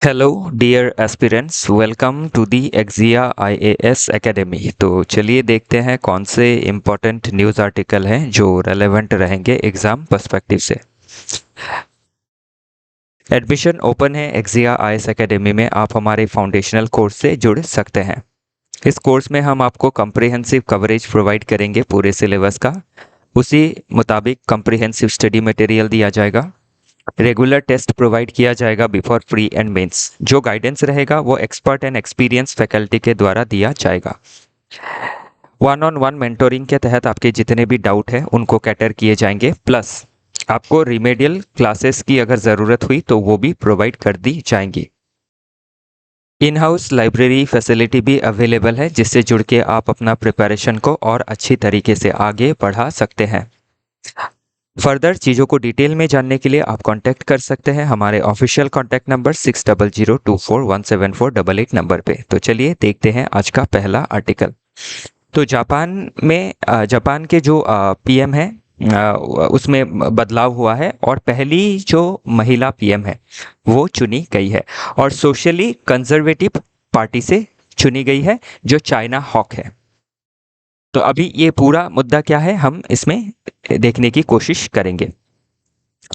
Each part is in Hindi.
Hello dear aspirants, welcome to the एक्जिया आईएएस एकेडमी। तो चलिए देखते हैं कौन से इम्पोर्टेंट न्यूज़ आर्टिकल हैं जो रेलेवेंट रहेंगे एग्ज़ाम पर्सपेक्टिव से। एडमिशन ओपन है एक्जिया आईएएस एकेडमी में। आप हमारे फाउंडेशनल कोर्स से जुड़ सकते हैं। इस कोर्स में हम आपको कम्प्रिहेंसिव कवरेज प्रोवाइड करेंगे पूरे सिलेबस का। उसी मुताबिक कम्प्रिहेंसिव स्टडी मटेरियल दिया जाएगा। रेगुलर टेस्ट प्रोवाइड किया जाएगा बिफोर प्री एंड मेंस। जो गाइडेंस रहेगा वो एक्सपर्ट एंड एक्सपीरियंस फैकल्टी के द्वारा दिया जाएगा। वन ऑन वन मेंटोरिंग के तहत आपके जितने भी डाउट हैं उनको कैटर किए जाएंगे। प्लस आपको रिमेडियल क्लासेस की अगर ज़रूरत हुई तो वो भी प्रोवाइड कर दी जाएंगी। इन हाउस लाइब्रेरी फैसिलिटी भी अवेलेबल है, जिससे जुड़ के आप अपना प्रिपरेशन को और अच्छी तरीके से आगे बढ़ा सकते हैं। फर्दर चीज़ों को डिटेल में जानने के लिए आप कांटेक्ट कर सकते हैं हमारे ऑफिशियल कांटेक्ट नंबर 6002417488 नंबर पे। तो चलिए देखते हैं आज का पहला आर्टिकल। तो जापान के जो पीएम है उसमें बदलाव हुआ है और पहली जो महिला पीएम है वो चुनी गई है और सोशली कंजर्वेटिव पार्टी से चुनी गई है जो चाइना हॉक है। तो अभी ये पूरा मुद्दा क्या है हम इसमें देखने की कोशिश करेंगे।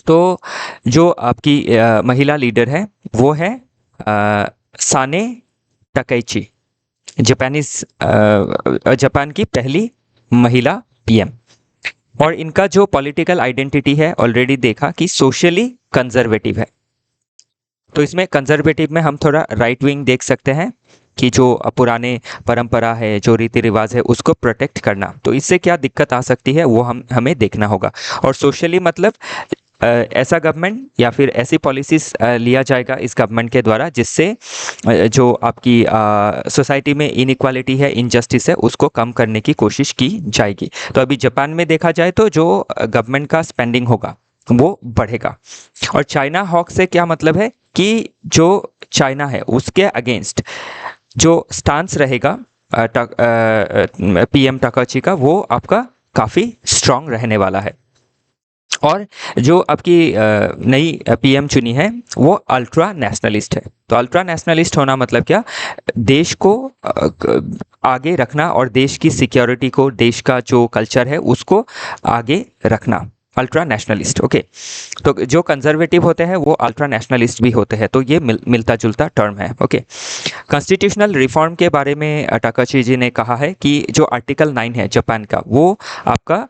तो जो आपकी महिला लीडर है वो है साने टकैची, जापान की पहली महिला पीएम। और इनका जो पॉलिटिकल आइडेंटिटी है ऑलरेडी देखा कि सोशली कंजर्वेटिव है। तो इसमें कंजर्वेटिव में हम थोड़ा राइट विंग देख सकते हैं कि जो पुराने परंपरा है, जो रीति रिवाज है, उसको प्रोटेक्ट करना। तो इससे क्या दिक्कत आ सकती है वो हमें देखना होगा। और सोशली मतलब ऐसा गवर्नमेंट या फिर ऐसी पॉलिसीज लिया जाएगा इस गवर्नमेंट के द्वारा जिससे जो आपकी सोसाइटी में इनइक्वालिटी है, इनजस्टिस है, उसको कम करने की कोशिश की जाएगी। तो अभी जापान में देखा जाए तो जो गवर्नमेंट का स्पेंडिंग होगा वो बढ़ेगा। और चाइना हॉक से क्या मतलब है कि जो चाइना है उसके अगेंस्ट जो स्टांस रहेगा पीएम टकाची का, वो आपका काफ़ी स्ट्रांग रहने वाला है। और जो आपकी नई पीएम चुनी है वो अल्ट्रा नेशनलिस्ट है। तो अल्ट्रा नेशनलिस्ट होना मतलब क्या? देश को आगे रखना और देश की सिक्योरिटी को, देश का जो कल्चर है उसको आगे रखना। Ultra nationalist, okay. तो जो कंजर्वेटिव होते हैं वो अल्ट्रा नेशनलिस्ट भी होते हैं, तो ये मिलता जुलता टर्म है, ओके। कॉन्स्टिट्यूशनल रिफॉर्म के बारे में टाकाची जी ने कहा है कि जो आर्टिकल 9 है जापान का, वो आपका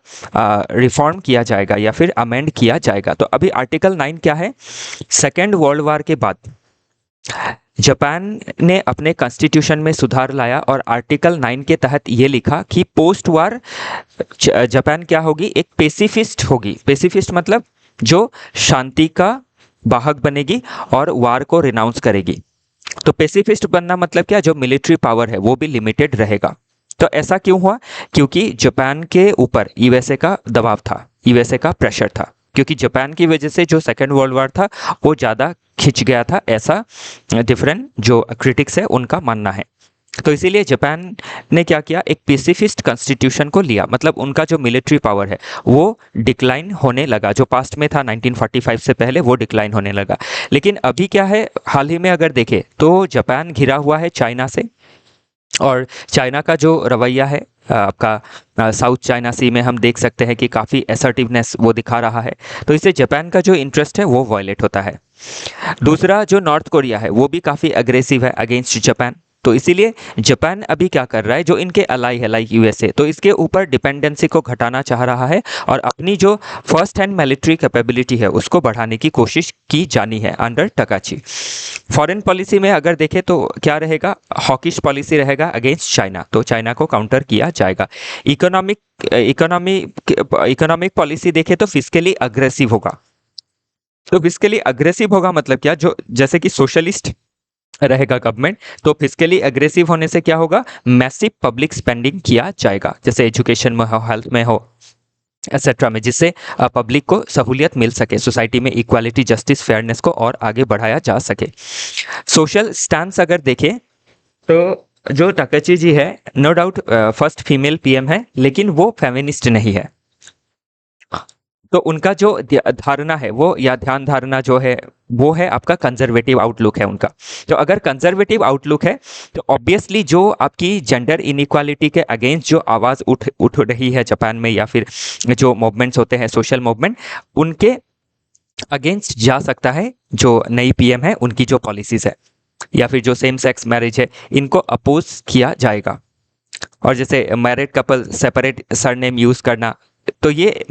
रिफॉर्म किया जाएगा या फिर अमेंड किया जाएगा। तो अभी आर्टिकल 9 क्या है? सेकेंड वर्ल्ड वार के बाद जापान ने अपने कॉन्स्टिट्यूशन में सुधार लाया और आर्टिकल 9 के तहत ये लिखा कि पोस्ट वार जापान क्या होगी? एक पेसिफिस्ट होगी। पेसिफिस्ट मतलब जो शांति का वाहक बनेगी और वार को रिनाउंस करेगी। तो पेसिफिस्ट बनना मतलब क्या? जो मिलिट्री पावर है वो भी लिमिटेड रहेगा। तो ऐसा क्यों हुआ? क्योंकि जापान के ऊपर यूएसए का दबाव था, यूएसए का प्रेशर था, क्योंकि जापान की वजह से जो सेकेंड वर्ल्ड वार था वो ज़्यादा खिंच गया था, ऐसा डिफरेंट जो क्रिटिक्स है उनका मानना है। तो इसीलिए जापान ने क्या किया? एक पेसिफिस्ट कॉन्स्टिट्यूशन को लिया। मतलब उनका जो मिलिट्री पावर है वो डिक्लाइन होने लगा, जो पास्ट में था 1945 से पहले वो डिक्लाइन होने लगा। लेकिन अभी क्या है, हाल ही में अगर देखें तो जापान घिरा हुआ है चाइना से, और चाइना का जो रवैया है आपका साउथ चाइना सी में हम देख सकते हैं कि काफ़ी असर्टिवनेस वो दिखा रहा है। तो इससे जापान का जो इंटरेस्ट है वो वायलेट होता है। दूसरा जो नॉर्थ कोरिया है वो भी काफ़ी अग्रेसिव है अगेंस्ट जापान। तो इसीलिए जापान अभी क्या कर रहा है, जो इनके अलाई है लाइक यूएसए, तो इसके ऊपर डिपेंडेंसी को घटाना चाह रहा है और अपनी जो फर्स्ट हैंड मिलिट्री कैपेबिलिटी है उसको बढ़ाने की कोशिश की जानी है अंडर टकाची। फॉरेन पॉलिसी में अगर देखें तो क्या रहेगा? हॉकिश पॉलिसी रहेगा अगेंस्ट चाइना, तो चाइना को काउंटर किया जाएगा। इकोनॉमिक पॉलिसी देखें तो फिस्कली अग्रेसिव होगा। तो फिस्कली अग्रेसिव होगा मतलब क्या? जो जैसे कि सोशलिस्ट रहेगा गवर्नमेंट, तो फिस्कली अग्रेसिव होने से क्या होगा? मैसिव पब्लिक स्पेंडिंग किया जाएगा, जैसे एजुकेशन में हो, हेल्थ में हो, एक्सेट्रा में, जिससे पब्लिक को सहूलियत मिल सके, सोसाइटी में इक्वालिटी, जस्टिस, फेयरनेस को और आगे बढ़ाया जा सके। सोशल स्टैंस अगर देखें तो जो टकची जी है, no doubt first female PM है, लेकिन वो फेमिनिस्ट नहीं है। तो उनका जो धारणा है वो, या ध्यान धारणा जो है वो है आपका कंजर्वेटिव आउटलुक है उनका। तो अगर कंजर्वेटिव आउटलुक है तो ऑब्वियसली जो आपकी जेंडर इनइक्वालिटी के अगेंस्ट जो आवाज़ उठ रही है जापान में, या फिर जो मूवमेंट्स होते हैं सोशल मूवमेंट, उनके अगेंस्ट जा सकता है जो नई पीएम है, उनकी जो पॉलिसीज है, या फिर जो सेम सेक्स मैरिज है, इनको अपोज किया जाएगा। और जैसे married couple separate surname use करना, तो ये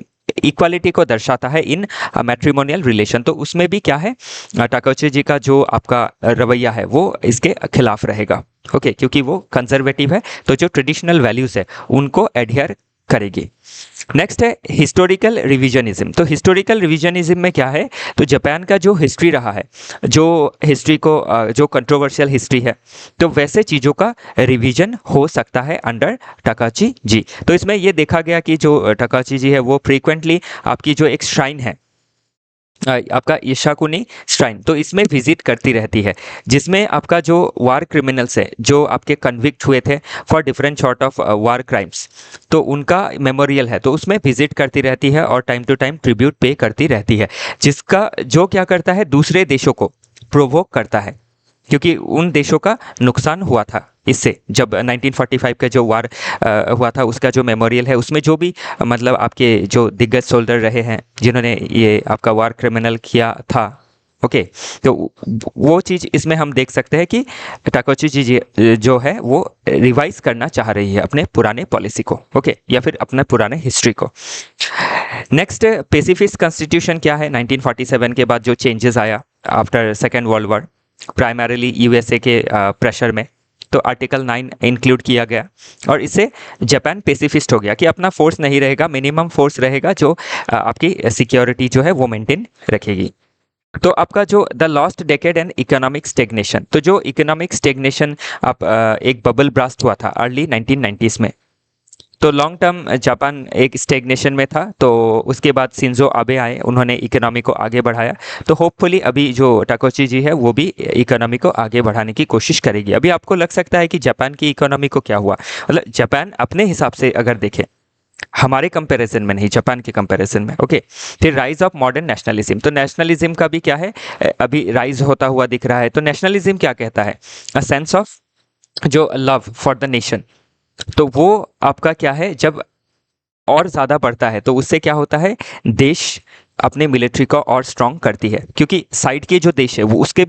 इक्वालिटी को दर्शाता है इन मैट्रिमोनियल रिलेशन। तो उसमें भी क्या है, टाकाउची जी का जो आपका रवैया है वो इसके खिलाफ रहेगा। ओके, क्योंकि वो कंजर्वेटिव है, तो जो ट्रेडिशनल वैल्यूज है उनको एडहियर करेगी। नेक्स्ट है हिस्टोरिकल रिविजनिज्म। तो हिस्टोरिकल रिविजनिज्म में क्या है, तो जापान का जो हिस्ट्री रहा है, जो हिस्ट्री को जो कंट्रोवर्शियल हिस्ट्री है, तो वैसे चीज़ों का रिवीजन हो सकता है अंडर टाकाची जी। तो इसमें ये देखा गया कि जो टाकाची जी है वो फ्रीक्वेंटली आपकी जो एक श्राइन है, आपका इशाकुनी श्राइन, तो इसमें विजिट करती रहती है, जिसमें आपका जो वार क्रिमिनल्स है, जो आपके कन्विक्ट हुए थे for different sort of war crimes, तो उनका मेमोरियल है, तो उसमें विजिट करती रहती है और टाइम टू टाइम ट्रिब्यूट पे करती रहती है, जिसका जो क्या करता है दूसरे देशों को प्रोवोक करता है, क्योंकि उन देशों का नुकसान हुआ था इससे। जब 1945 का जो वार हुआ था, उसका जो मेमोरियल है, उसमें जो भी मतलब आपके जो दिग्गज सोल्जर रहे हैं जिन्होंने ये आपका वार क्रिमिनल किया था, ओके, तो वो चीज़ इसमें हम देख सकते हैं कि टाकाची जी जो है वो रिवाइज करना चाह रही है अपने पुराने पॉलिसी को, ओके, या फिर अपने पुराने हिस्ट्री को। नेक्स्ट, पेसिफिस्ट कॉन्स्टिट्यूशन क्या है, 1947 के बाद जो चेंजेस आया after second world war, primarily USA के प्रेशर में, तो आर्टिकल 9 इंक्लूड किया गया, और इससे जापान पेसिफिस्ट हो गया कि अपना फोर्स नहीं रहेगा, मिनिमम फोर्स रहेगा जो आपकी सिक्योरिटी जो है वो मेंटेन रखेगी। तो आपका जो the lost decade and economic stagnation, तो जो इकोनॉमिक स्टेग्नेशन आप एक बबल ब्रास्ट हुआ था अर्ली 1990s में, तो लॉन्ग टर्म जापान एक स्टेग्नेशन में था, तो उसके बाद शिंजो आबे आए, उन्होंने इकोनॉमी को आगे बढ़ाया। तो होपफुली अभी जो टाकाची जी है वो भी इकोनॉमी को आगे बढ़ाने की कोशिश करेगी। अभी आपको लग सकता है कि जापान की इकोनॉमी को क्या हुआ, मतलब जापान अपने हिसाब से अगर देखें, हमारे कंपैरिजन में नहीं, जापान के कंपैरिजन में, ओके। फिर राइज ऑफ मॉडर्न नेशनलिज्म, तो नेशनलिज्म का भी क्या है, अभी राइज होता हुआ दिख रहा है। तो नेशनलिज्म क्या कहता है, अ सेंस ऑफ जो लव फॉर द नेशन, तो वो आपका क्या है, जब और ज़्यादा बढ़ता है तो उससे क्या होता है, देश अपने मिलिट्री को और स्ट्रांग करती है, क्योंकि साइड के जो देश है वो उसका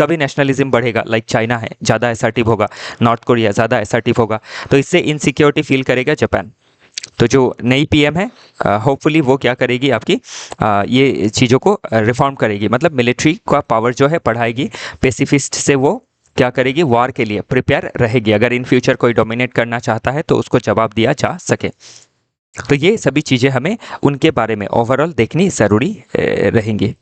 भी नेशनलिज्म बढ़ेगा। लाइक चाइना है, ज़्यादा असर्टिव होगा, नॉर्थ कोरिया ज़्यादा असर्टिव होगा, तो इससे इनसिक्योरिटी फील करेगा जापान। तो जो नई पीएम है होपफुली वो क्या करेगी, आपकी ये चीज़ों को रिफॉर्म करेगी, मतलब मिलिट्री का पावर जो है बढ़ाएगी। पेसिफिस्ट से वो क्या करेगी, वॉर के लिए प्रिपेयर रहेगी, अगर इन फ्यूचर कोई डोमिनेट करना चाहता है तो उसको जवाब दिया जा सके। तो ये सभी चीज़ें हमें उनके बारे में ओवरऑल देखनी ज़रूरी रहेंगी।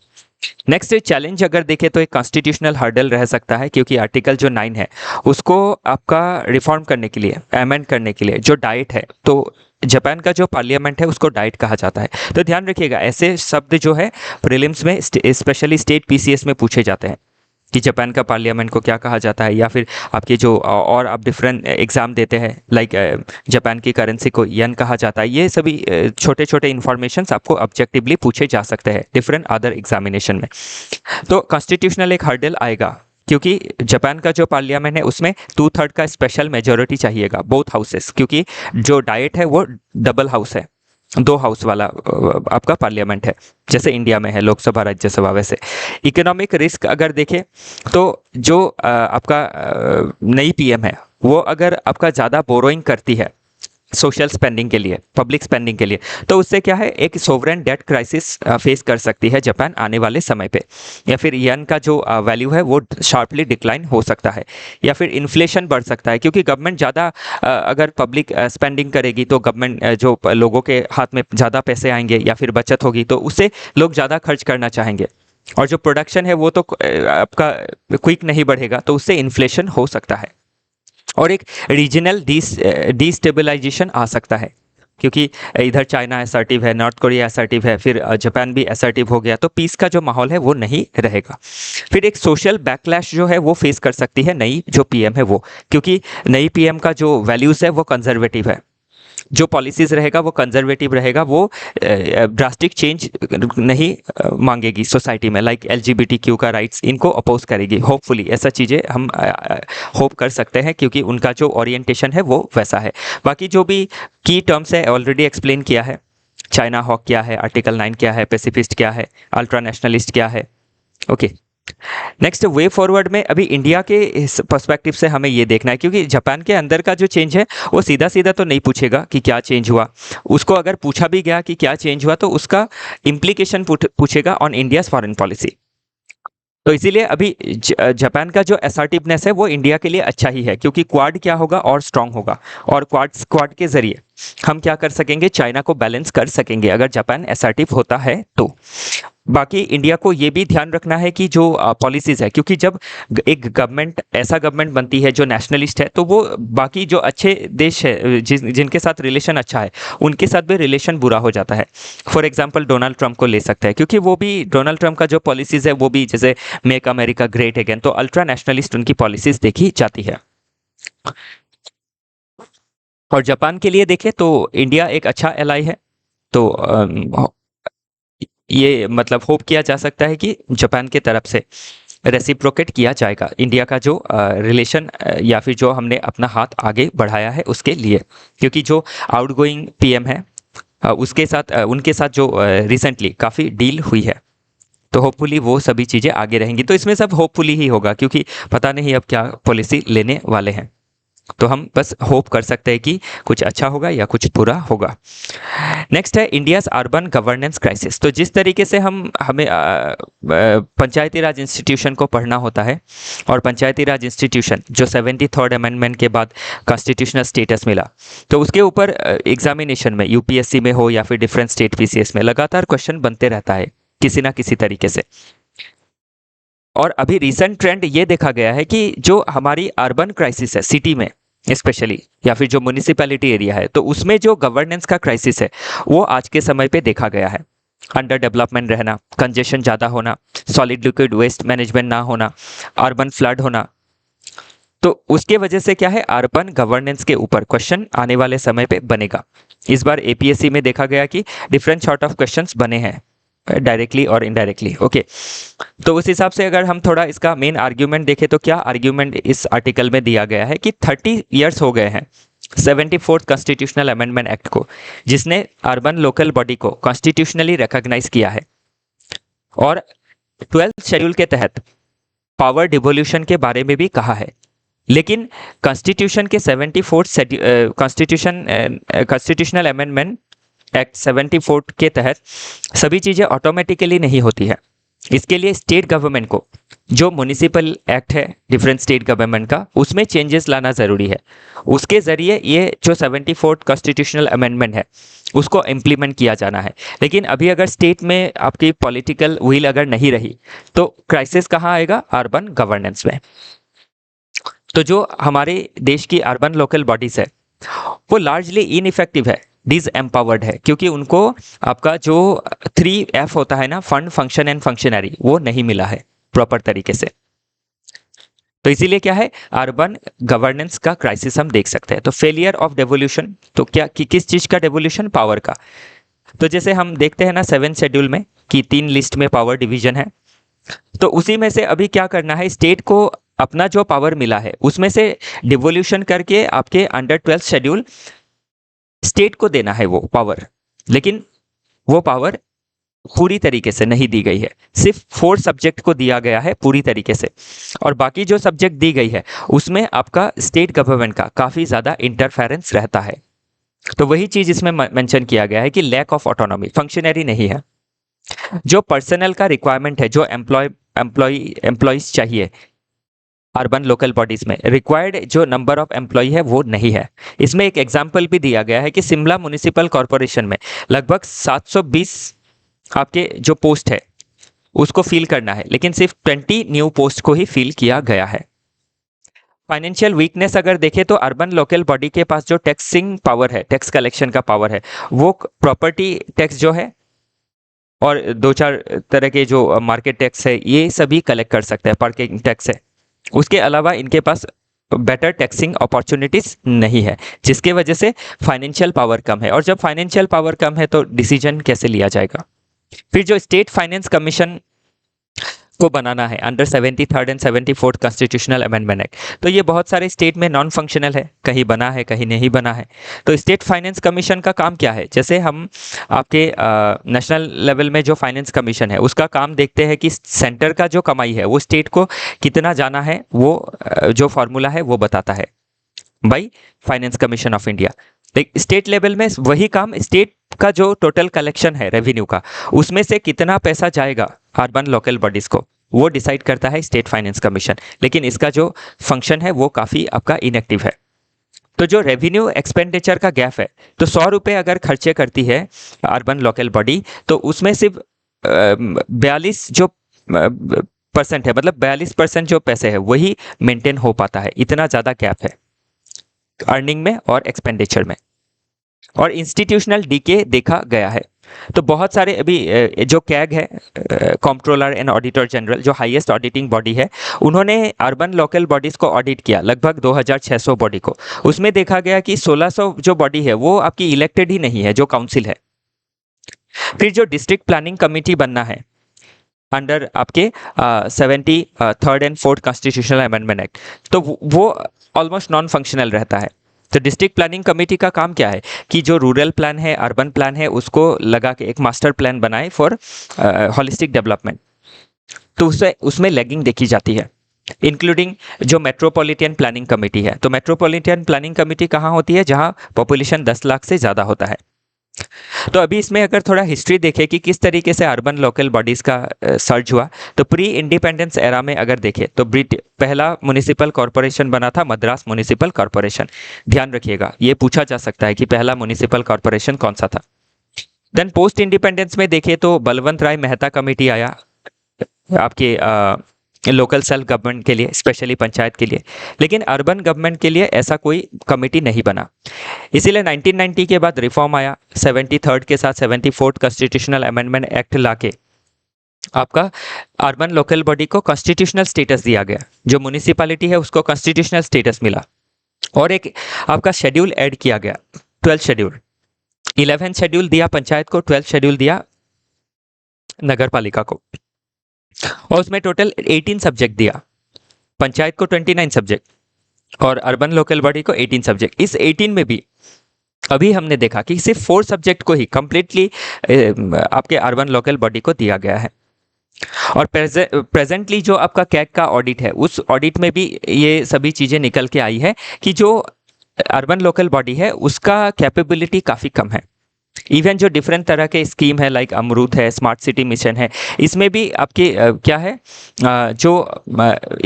नेक्स्ट चैलेंज अगर देखें तो एक कॉन्स्टिट्यूशनल हर्डल रह सकता है, क्योंकि आर्टिकल जो 9 है उसको आपका रिफॉर्म करने के लिए, अमेंड करने के लिए जो डाइट है, तो जापान का जो पार्लियामेंट है उसको डाइट कहा जाता है। तो ध्यान रखिएगा, ऐसे शब्द जो है प्रीलिम्स में स्पेशली स्टेट पीसीएस में पूछे जाते हैं कि जापान का पार्लियामेंट को क्या कहा जाता है, या फिर आपके जो और आप डिफरेंट एग्जाम देते हैं, लाइक जापान की करेंसी को येन कहा जाता है। ये सभी छोटे छोटे इंफॉर्मेशंस आपको ऑब्जेक्टिवली पूछे जा सकते हैं डिफरेंट अदर एग्जामिनेशन में। तो कॉन्स्टिट्यूशनल एक हर्डल आएगा, क्योंकि जापान का जो पार्लियामेंट है उसमें 2/3 का स्पेशल मेजोरिटी चाहिएगा, बोथ हाउसेस, क्योंकि जो डाइट है वो डबल हाउस है, 2 हाउस वाला आपका पार्लियामेंट है, जैसे इंडिया में है लोकसभा राज्यसभा। वैसे इकोनॉमिक रिस्क अगर देखें तो जो आपका नई पीएम है वो अगर आपका ज़्यादा बोरोइंग करती है सोशल स्पेंडिंग के लिए, पब्लिक स्पेंडिंग के लिए, तो उससे क्या है, एक सोवरेन डेट क्राइसिस फेस कर सकती है जापान आने वाले समय पे, या फिर येन का जो वैल्यू है वो शार्पली डिक्लाइन हो सकता है, या फिर इन्फ्लेशन बढ़ सकता है, क्योंकि गवर्नमेंट ज़्यादा अगर पब्लिक स्पेंडिंग करेगी तो गवर्नमेंट जो लोगों के हाथ में ज़्यादा पैसे आएंगे या फिर बचत होगी, तो उससे लोग ज़्यादा खर्च करना चाहेंगे, और जो प्रोडक्शन है वो तो आपका क्विक नहीं बढ़ेगा, तो उससे इन्फ्लेशन हो सकता है। और एक रीजनल डिस्टेबलाइजेशन आ सकता है, क्योंकि इधर चाइना असर्टिव है, नॉर्थ कोरिया असर्टिव है, फिर जापान भी असर्टिव हो गया, तो पीस का जो माहौल है वो नहीं रहेगा। फिर एक सोशल बैकलैश जो है वो फेस कर सकती है नई जो पीएम है वो, क्योंकि नई पीएम का जो वैल्यूज़ है वो कंजर्वेटिव है, जो पॉलिसीज रहेगा वो कंजर्वेटिव रहेगा, वो ड्रास्टिक चेंज नहीं मांगेगी सोसाइटी में, लाइक LGBTQ का राइट्स इनको अपोज करेगी। होपफुली ऐसा चीज़ें हम होप कर सकते हैं, क्योंकि उनका जो ओरिएंटेशन है वो वैसा है। बाकी जो भी की टर्म्स है ऑलरेडी एक्सप्लेन किया है। चाइना हॉक क्या है, आर्टिकल 9 क्या है, पेसिफिस्ट क्या है, अल्ट्रा नेशनलिस्ट क्या है। ओके, नेक्स्ट वे फॉरवर्ड में अभी इंडिया के इस पर्सपेक्टिव से हमें ये देखना है, क्योंकि जापान के अंदर का जो चेंज है वो सीधा सीधा तो नहीं पूछेगा कि क्या चेंज हुआ। उसको अगर पूछा भी गया कि क्या चेंज हुआ तो उसका इम्प्लीकेशन पूछेगा ऑन इंडियाज फॉरेन पॉलिसी। तो इसीलिए अभी जापान का जो असर्टिवनेस है वो इंडिया के लिए अच्छा ही है, क्योंकि क्वाड क्या होगा और स्ट्रांग होगा, और क्वाड के जरिए हम क्या कर सकेंगे, चाइना को बैलेंस कर सकेंगे अगर जापान असर्टिव होता है तो। बाकी इंडिया को ये भी ध्यान रखना है कि जो पॉलिसीज़ है, क्योंकि जब एक गवर्नमेंट ऐसा गवर्नमेंट बनती है जो नेशनलिस्ट है, तो वो बाकी जो अच्छे देश है जिनके साथ रिलेशन अच्छा है उनके साथ भी रिलेशन बुरा हो जाता है। फॉर एग्जांपल डोनाल्ड ट्रंप को ले सकते हैं, क्योंकि वो भी डोनाल्ड ट्रंप का जो पॉलिसीज़ है वो भी जैसे मेक अमेरिका ग्रेट अगेन, तो अल्ट्रा नेशनलिस्ट उनकी पॉलिसीज़ देखी जाती है। और जापान के लिए देखें तो इंडिया एक अच्छा एलाई है, तो ये मतलब होप किया जा सकता है कि जापान के तरफ से रेसिप्रोकेट किया जाएगा इंडिया का जो रिलेशन या फिर जो हमने अपना हाथ आगे बढ़ाया है उसके लिए, क्योंकि जो आउटगोइंग पीएम है उसके साथ उनके साथ जो रिसेंटली काफ़ी डील हुई है, तो होपफुली वो सभी चीज़ें आगे रहेंगी। तो इसमें सब होपफुली ही होगा, क्योंकि पता नहीं अब क्या पॉलिसी लेने वाले हैं, तो हम बस होप कर सकते हैं कि कुछ अच्छा होगा या कुछ बुरा होगा। नेक्स्ट है इंडियाज़ अर्बन गवर्नेंस क्राइसिस। तो जिस तरीके से हमें पंचायती राज इंस्टीट्यूशन को पढ़ना होता है, और पंचायती राज इंस्टीट्यूशन जो 73rd अमेंडमेंट के बाद कॉन्स्टिट्यूशनल स्टेटस मिला, तो उसके ऊपर एग्जामिनेशन में यूपीएससी में हो या फिर डिफरेंट स्टेट पीसीएस में लगातार क्वेश्चन बनते रहता है किसी ना किसी तरीके से। और अभी रिसेंट ट्रेंड ये देखा गया है कि जो हमारी अर्बन क्राइसिस है सिटी में स्पेशली, या फिर जो म्यूनिसिपैलिटी एरिया है, तो उसमें जो गवर्नेंस का क्राइसिस है वो आज के समय पे देखा गया है। अंडर डेवलपमेंट रहना, कंजेशन ज़्यादा होना, सॉलिड लिक्विड वेस्ट मैनेजमेंट ना होना, अर्बन फ्लड होना, तो उसके वजह से क्या है, अर्बन गवर्नेंस के ऊपर क्वेश्चन आने वाले समय पे बनेगा। इस बार एपीएससी में देखा गया कि डिफरेंट सॉर्ट ऑफ क्वेश्चंस बने हैं, डायरेक्टली और इनडायरेक्टली। ओके, तो उस हिसाब से अगर हम थोड़ा इसका मेन आर्ग्यूमेंट देखें तो क्या आर्ग्यूमेंट इस आर्टिकल में दिया गया है कि 30 ईयर्स हो गए हैं 74th कॉन्स्टिट्यूशनल अमेंडमेंट एक्ट को, जिसने अर्बन लोकल बॉडी को कॉन्स्टिट्यूशनली रिकॉग्नाइज किया है, और 12th शेड्यूल के तहत पावर डिवोल्यूशन के बारे में भी कहा है। लेकिन कॉन्स्टिट्यूशन के 74th कॉन्स्टिट्यूशनल अमेंडमेंट एक्ट 74 के तहत सभी चीज़ें ऑटोमेटिकली नहीं होती है। इसके लिए स्टेट गवर्नमेंट को जो म्युनिसिपल एक्ट है डिफरेंट स्टेट गवर्नमेंट का, उसमें चेंजेस लाना ज़रूरी है। उसके ज़रिए ये जो 74th कॉन्स्टिट्यूशनल अमेंडमेंट है उसको इम्प्लीमेंट किया जाना है। लेकिन अभी अगर स्टेट में आपकी पॉलिटिकल विल अगर नहीं रही तो क्राइसिस कहाँ आएगा, अर्बन गवर्नेंस में। तो जो हमारे देश की अर्बन लोकल बॉडीज़ है वो लार्जली इनइफेक्टिव है, डिसएम्पावर्ड है, क्योंकि उनको आपका जो 3F होता है ना, फंड, फंक्शन एंड फंक्शनरी, वो नहीं मिला है प्रॉपर तरीके से। तो इसीलिए क्या है, अर्बन गवर्नेंस का क्राइसिस हम देख सकते हैं। तो फेलियर ऑफ डेवोल्यूशन, तो क्या कि किस चीज़ का डेवोल्यूशन, पावर का। तो जैसे हम देखते हैं ना 7th शेड्यूल में कि 3 लिस्ट में पावर डिवीजन है, तो उसी में से अभी क्या करना है, स्टेट को अपना जो पावर मिला है उसमें से डिवोल्यूशन करके आपके अंडर 12th शेड्यूल स्टेट को देना है वो पावर। लेकिन वो पावर पूरी तरीके से नहीं दी गई है, सिर्फ 4 सब्जेक्ट को दिया गया है पूरी तरीके से, और बाकी जो सब्जेक्ट दी गई है उसमें आपका स्टेट गवर्नमेंट का काफ़ी ज़्यादा इंटरफेरेंस रहता है। तो वही चीज़ इसमें मेंशन किया गया है कि लैक ऑफ ऑटोनॉमी, फंक्शनरी नहीं है। जो पर्सनल का रिक्वायरमेंट है, जो एम्प्लॉयज चाहिए अर्बन लोकल बॉडीज में, रिक्वायर्ड जो नंबर ऑफ एम्प्लॉय है वो नहीं है। इसमें एक एग्जांपल भी दिया गया है कि शिमला म्युनिसिपल कॉरपोरेशन में लगभग 720 आपके जो पोस्ट है उसको फिल करना है, लेकिन सिर्फ 20 न्यू पोस्ट को ही फिल किया गया है। फाइनेंशियल वीकनेस अगर देखें तो अर्बन लोकल बॉडी के पास जो टैक्सिंग पावर है, टैक्स कलेक्शन का पावर है, वो प्रॉपर्टी टैक्स जो है और 2-4 तरह के जो मार्केट टैक्स है ये सभी कलेक्ट कर सकते हैं, पार्किंग टैक्स है। उसके अलावा इनके पास बेटर टैक्सिंग अपॉर्चुनिटीज नहीं है, जिसके वजह से फाइनेंशियल पावर कम है। और जब फाइनेंशियल पावर कम है तो डिसीजन कैसे लिया जाएगा। फिर जो स्टेट फाइनेंस कमीशन को बनाना है under 73rd and 74th constitutional amendment act, तो ये बहुत सारे स्टेट में नॉन फंक्शनल है, कहीं बना है कहीं नहीं बना है। तो स्टेट फाइनेंस कमीशन का काम क्या है, जैसे हम आपके नेशनल लेवल में जो फाइनेंस कमीशन है उसका काम देखते हैं कि सेंटर का जो कमाई है वो स्टेट को कितना जाना है, वो जो फॉर्मूला है वो बताता है by finance commission of India. State level में वही काम, स्टेट का जो टोटल कलेक्शन है रेवेन्यू का, उसमें से कितना पैसा जाएगा अर्बन लोकल बॉडीज को, वो डिसाइड करता है स्टेट फाइनेंस कमीशन। लेकिन इसका जो फंक्शन है वो काफ़ी आपका इनएक्टिव है। तो जो रेवेन्यू एक्सपेंडिचर का गैप है, तो 100 रुपये अगर खर्चे करती है अर्बन लोकल बॉडी, तो उसमें सिर्फ 42 जो परसेंट है, मतलब 42% जो पैसे है वही मेंटेन हो पाता है। इतना ज़्यादा गैप है अर्निंग में और एक्सपेंडिचर में। और इंस्टीट्यूशनल डीके देखा गया है। तो बहुत सारे अभी जो कैग है, कंट्रोलर एंड ऑडिटर जनरल, जो हाईएस्ट ऑडिटिंग बॉडी है, उन्होंने अर्बन लोकल बॉडीज़ को ऑडिट किया, लगभग 2600 बॉडी को। उसमें देखा गया कि 1600 जो बॉडी है वो आपकी इलेक्टेड ही नहीं है, जो काउंसिल है। फिर जो डिस्ट्रिक्ट प्लानिंग कमेटी बनना है अंडर आपके 73rd and 4th constitutional amendment act, तो वो ऑलमोस्ट नॉन फंक्शनल रहता है। तो डिस्ट्रिक्ट प्लानिंग कमेटी का काम क्या है कि जो रूरल प्लान है, अर्बन प्लान है, उसको लगा के एक मास्टर प्लान बनाए फॉर होलिस्टिक डेवलपमेंट। तो उसमें लैगिंग देखी जाती है, इंक्लूडिंग जो मेट्रोपॉलिटन प्लानिंग कमेटी है। तो मेट्रोपॉलिटन प्लानिंग कमेटी कहाँ होती है, जहाँ पॉपुलेशन 10 लाख से ज़्यादा होता है। तो अभी इसमें अगर थोड़ा हिस्ट्री देखें कि किस तरीके से अर्बन लोकल बॉडीज़ का सर्ज हुआ, तो प्री इंडिपेंडेंस एरा में अगर देखें तो पहला म्युनिसिपल कॉरपोरेशन बना था मद्रास म्युनिसिपल कॉरपोरेशन। ध्यान रखिएगा, ये पूछा जा सकता है कि पहला म्युनिसिपल कॉरपोरेशन कौन सा था। देन पोस्ट इंडिपेंडेंस में देखें तो बलवंत राय मेहता कमेटी आया आपके लोकल सेल्फ गवर्नमेंट के लिए, स्पेशली पंचायत के लिए। लेकिन अर्बन गवर्नमेंट के लिए ऐसा कोई कमेटी नहीं बना। इसीलिए 1990 के बाद रिफॉर्म आया, 73rd के साथ 74th कॉन्स्टिट्यूशनल अमेंडमेंट एक्ट लाके आपका अर्बन लोकल बॉडी को कॉन्स्टिट्यूशनल स्टेटस दिया गया। जो म्युनिसिपैलिटी है उसको कॉन्स्टिट्यूशनल स्टेटस मिला। और एक आपका शेड्यूल ऐड किया गया, 12th शेड्यूल। 11th शेड्यूल दिया पंचायत को, 12th शेड्यूल दिया नगर पालिका को। और उसमें टोटल 18 सब्जेक्ट दिया, पंचायत को 29 सब्जेक्ट और अर्बन लोकल बॉडी को 18 सब्जेक्ट। इस 18 में भी अभी हमने देखा कि सिर्फ 4 सब्जेक्ट को ही कंप्लीटली आपके अर्बन लोकल बॉडी को दिया गया है। और प्रेजेंटली जो आपका कैग का ऑडिट है, उस ऑडिट में भी ये सभी चीज़ें निकल के आई है कि जो अर्बन लोकल बॉडी है उसका कैपेबिलिटी काफ़ी कम है। इवन जो डिफरेंट तरह के स्कीम है, लाइक अमरूद है, स्मार्ट सिटी मिशन है, इसमें भी आपकी क्या है, जो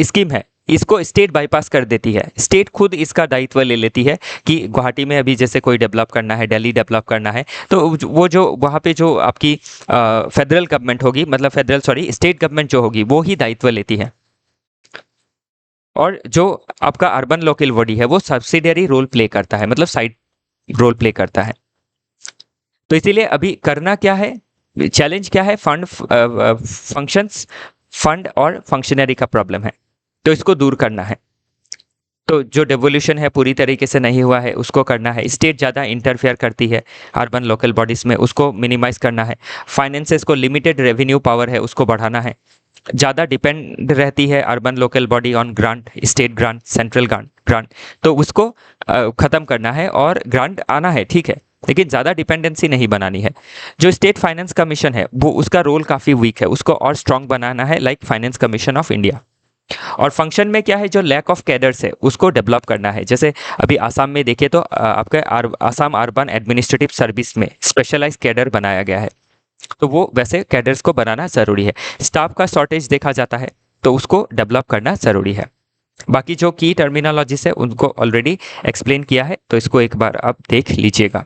स्कीम है इसको स्टेट बाईपास कर देती है। स्टेट खुद इसका दायित्व ले लेती है कि गुवाहाटी में अभी जैसे कोई डेवलप करना है, दिल्ली डेवलप करना है, तो वो जो वहाँ पे जो आपकी फेडरल गवर्नमेंट होगी, मतलब स्टेट गवर्नमेंट जो होगी वो ही दायित्व लेती है। और जो आपका अर्बन लोकल बॉडी है वो सब्सिडियरी रोल प्ले करता है, मतलब साइड रोल प्ले करता है। तो इसीलिए अभी करना क्या है, चैलेंज क्या है, फंक्शंस, फंड और फंक्शनरी का प्रॉब्लम है, तो इसको दूर करना है। तो जो डेवोल्यूशन है पूरी तरीके से नहीं हुआ है उसको करना है। स्टेट ज़्यादा इंटरफेयर करती है अर्बन लोकल बॉडीज़ में, उसको मिनिमाइज करना है। फाइनेंसेस को, लिमिटेड रेवेन्यू पावर है उसको बढ़ाना है। ज़्यादा डिपेंड रहती है urban local body on grant, state grant, central grant, तो उसको ख़त्म करना है। और ग्रांट आना है ठीक है, लेकिन ज़्यादा डिपेंडेंसी नहीं बनानी है। जो स्टेट फाइनेंस कमीशन है वो उसका रोल काफ़ी वीक है, उसको और स्ट्रॉन्ग बनाना है, like finance commission of India. और फंक्शन में क्या है, जो लैक ऑफ कैडर्स है उसको डेवलप करना है। जैसे अभी आसाम में देखें तो आपका आसाम अर्बन एडमिनिस्ट्रेटिव सर्विस में स्पेशलाइज कैडर बनाया गया है, तो वो वैसे कैडर्स को बनाना ज़रूरी है। स्टाफ का शॉर्टेज देखा जाता है तो उसको डेवलप करना ज़रूरी है। बाकी जो की टर्मिनोलॉजीज है उनको ऑलरेडी एक्सप्लेन किया है, तो इसको एक बार आप देख लीजिएगा।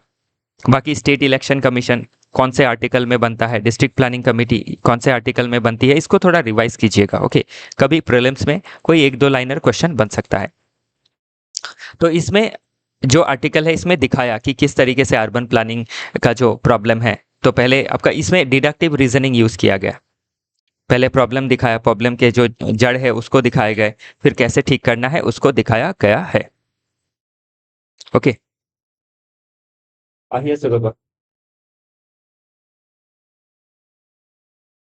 बाकी स्टेट इलेक्शन कमीशन कौन से आर्टिकल में बनता है, डिस्ट्रिक्ट प्लानिंग कमेटी कौन से आर्टिकल में बनती है, इसको थोड़ा रिवाइज कीजिएगा। ओके, कभी प्रीलिम्स में कोई 1-2 लाइनर क्वेश्चन बन सकता है। तो इसमें जो आर्टिकल है इसमें दिखाया कि किस तरीके से अर्बन प्लानिंग का जो प्रॉब्लम है। तो पहले आपका इसमें डिडक्टिव रीजनिंग यूज़ किया गया। पहले प्रॉब्लम दिखाया, प्रॉब्लम के जो जड़ है उसको दिखाए गए, फिर कैसे ठीक करना है उसको दिखाया गया है। ओके, आइए शुरू।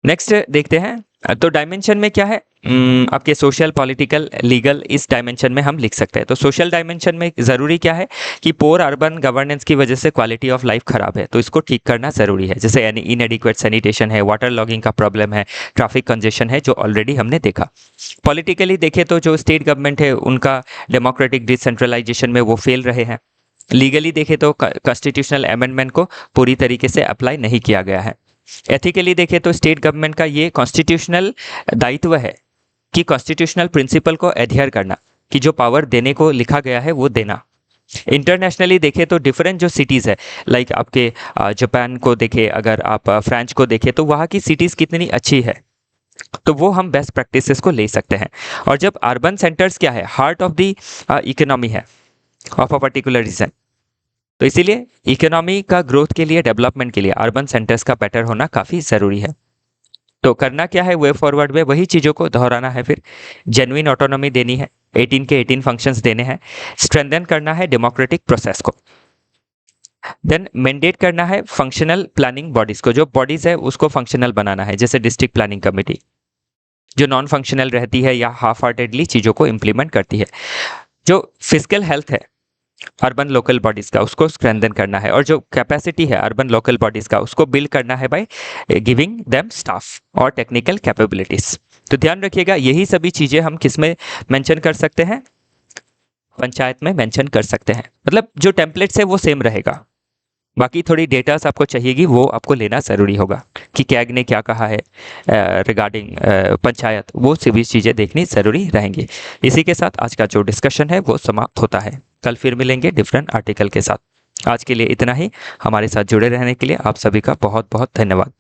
नेक्स्ट देखते हैं। तो डायमेंशन में क्या है, आपके सोशल, पॉलिटिकल, लीगल, इस डायमेंशन में हम लिख सकते हैं। तो सोशल डायमेंशन में ज़रूरी क्या है कि पोर अर्बन गवर्नेंस की वजह से क्वालिटी ऑफ लाइफ खराब है, तो इसको ठीक करना ज़रूरी है। जैसे यानी इनएडिक्वेट सैनिटेशन है, वाटर लॉगिंग का प्रॉब्लम है, ट्रैफिक कंजेशन है, जो ऑलरेडी हमने देखा। पॉलिटिकली देखें तो जो स्टेट गवर्नमेंट है उनका डेमोक्रेटिक डिसेंट्रलाइजेशन में वो फेल रहे हैं। लीगली देखें तो कॉन्स्टिट्यूशनल अमेंडमेंट को पूरी तरीके से अप्लाई नहीं किया गया है। एथिकली देखें तो स्टेट गवर्नमेंट का ये कॉन्स्टिट्यूशनल दायित्व है कि कॉन्स्टिट्यूशनल प्रिंसिपल को एडहियर करना, कि जो पावर देने को लिखा गया है वो देना। इंटरनेशनली देखें तो डिफरेंट जो सिटीज़ है, लाइक आपके जापान को देखें, अगर आप फ्रांस को देखें तो वहाँ की सिटीज़ कितनी अच्छी है, तो वो हम बेस्ट प्रैक्टिसेस को ले सकते हैं। और जब अर्बन सेंटर्स क्या है, हार्ट ऑफ द इकोनॉमी है ऑफ अ पर्टिकुलर रीजन, तो इसीलिए इकोनॉमी का ग्रोथ के लिए, डेवलपमेंट के लिए अर्बन सेंटर्स का बेटर होना काफ़ी ज़रूरी है। तो करना क्या है, वे फॉरवर्ड में वही चीज़ों को दोहराना है, फिर जेन्युइन ऑटोनॉमी देनी है, 18 के 18 फंक्शंस देने हैं, स्ट्रेंथन करना है डेमोक्रेटिक प्रोसेस को, देन मैंडेट करना है फंक्शनल प्लानिंग बॉडीज़ को, जो बॉडीज़ है उसको फंक्शनल बनाना है, जैसे डिस्ट्रिक्ट प्लानिंग कमेटी जो नॉन फंक्शनल रहती है या हाफ हार्टेडली चीज़ों को इम्प्लीमेंट करती है। जो फिजिकल हेल्थ है अर्बन लोकल बॉडीज़ का, उसको स्ट्रेंथन करना है, और जो कैपेसिटी है अर्बन लोकल बॉडीज़ का, उसको बिल्ड करना है बाय गिविंग देम स्टाफ और टेक्निकल कैपेबिलिटीज़। तो ध्यान रखिएगा, यही सभी चीज़ें हम किस में मेंशन कर सकते हैं, पंचायत में मेंशन कर सकते हैं। मतलब जो टेम्पलेट्स है वो सेम रहेगा, बाकी थोड़ी डेटास आपको चाहिएगी, वो आपको लेना ज़रूरी होगा कि कैग ने क्या कहा है रिगार्डिंग पंचायत, वो सभी चीज़ें देखनी ज़रूरी रहेंगी। इसी के साथ आज का जो डिस्कशन है वो समाप्त होता है। कल फिर मिलेंगे डिफरेंट आर्टिकल के साथ। आज के लिए इतना ही। हमारे साथ जुड़े रहने के लिए आप सभी का बहुत बहुत धन्यवाद।